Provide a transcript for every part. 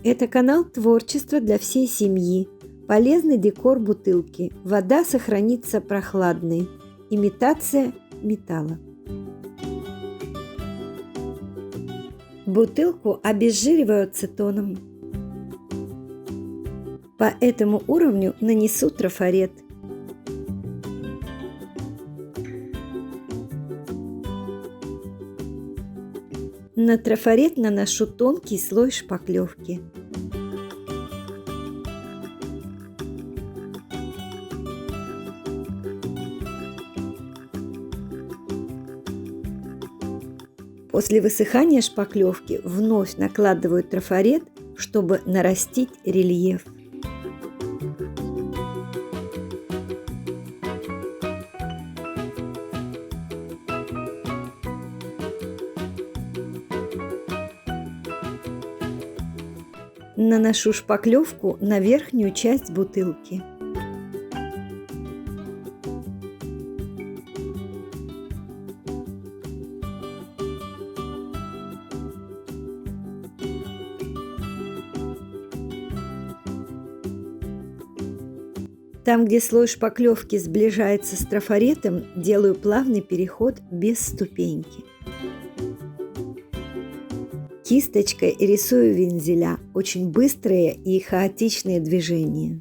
Это канал творчества для всей семьи. Полезный декор бутылки. Вода сохранится прохладной. Имитация металла. Бутылку обезжириваю ацетоном. По этому уровню нанесу трафарет. На трафарет наношу тонкий слой шпаклевки. После высыхания шпаклевки вновь накладываю трафарет, чтобы нарастить рельеф. Наношу шпаклевку на верхнюю часть бутылки. Там, где слой шпаклевки сближается с трафаретом, делаю плавный переход без ступеньки. Кисточкой рисую вензеля, очень быстрые и хаотичные движения.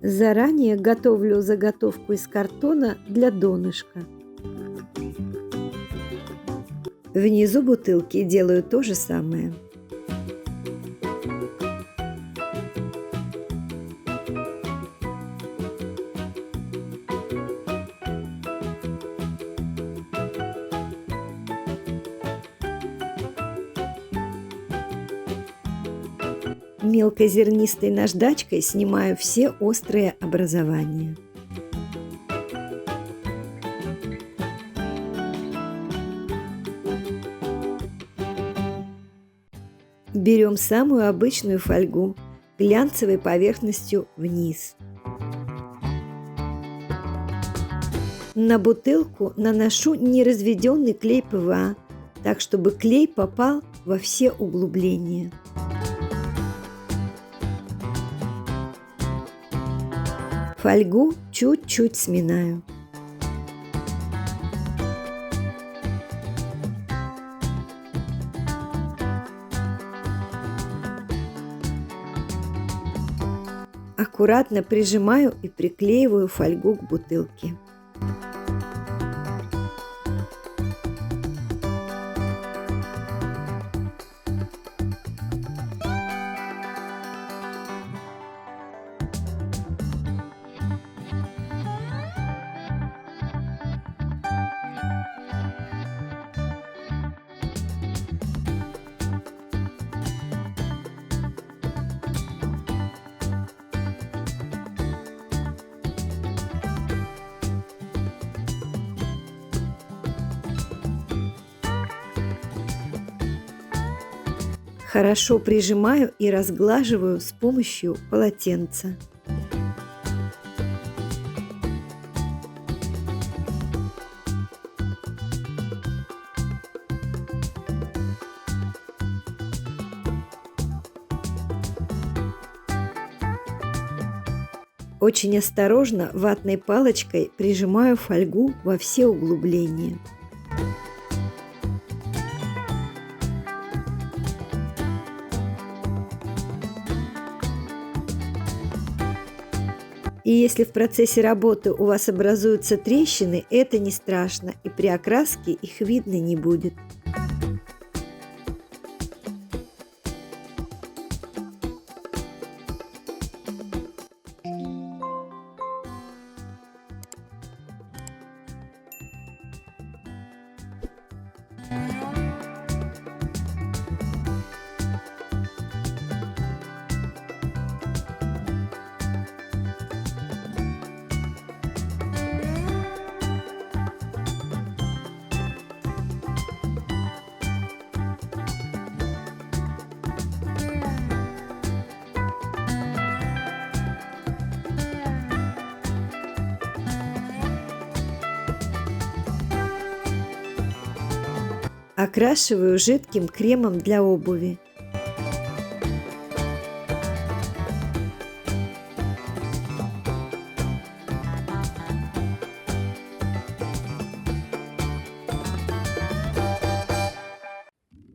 Заранее готовлю заготовку из картона для донышка. Внизу бутылки делаю то же самое. Мелкозернистой наждачкой снимаю все острые образования. Берем самую обычную фольгу, глянцевой поверхностью вниз. На бутылку наношу неразведенный клей ПВА, так чтобы клей попал во все углубления. Фольгу чуть-чуть сминаю. Аккуратно прижимаю и приклеиваю фольгу к бутылке. Хорошо прижимаю и разглаживаю с помощью полотенца. Очень осторожно ватной палочкой прижимаю фольгу во все углубления. И если в процессе работы у вас образуются трещины, это не страшно, и при окраске их видно не будет. Окрашиваю жидким кремом для обуви.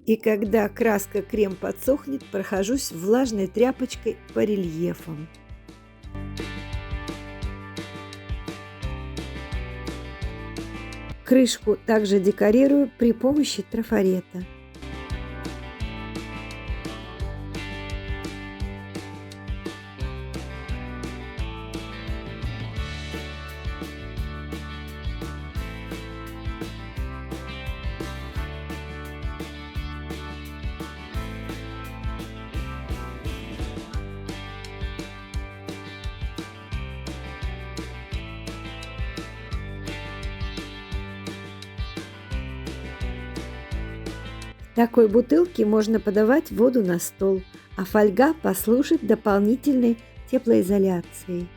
И когда краска-крем подсохнет, прохожусь влажной тряпочкой по рельефам. Крышку также декорирую при помощи трафарета. В такой бутылке можно подавать воду на стол, а фольга послужит дополнительной теплоизоляцией.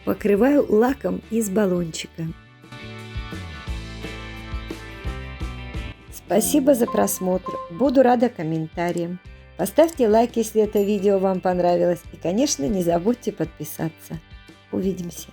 Покрываю лаком из баллончика. Спасибо за просмотр. Буду рада комментариям. Поставьте лайк, если это видео вам понравилось. И, конечно, не забудьте подписаться. Увидимся.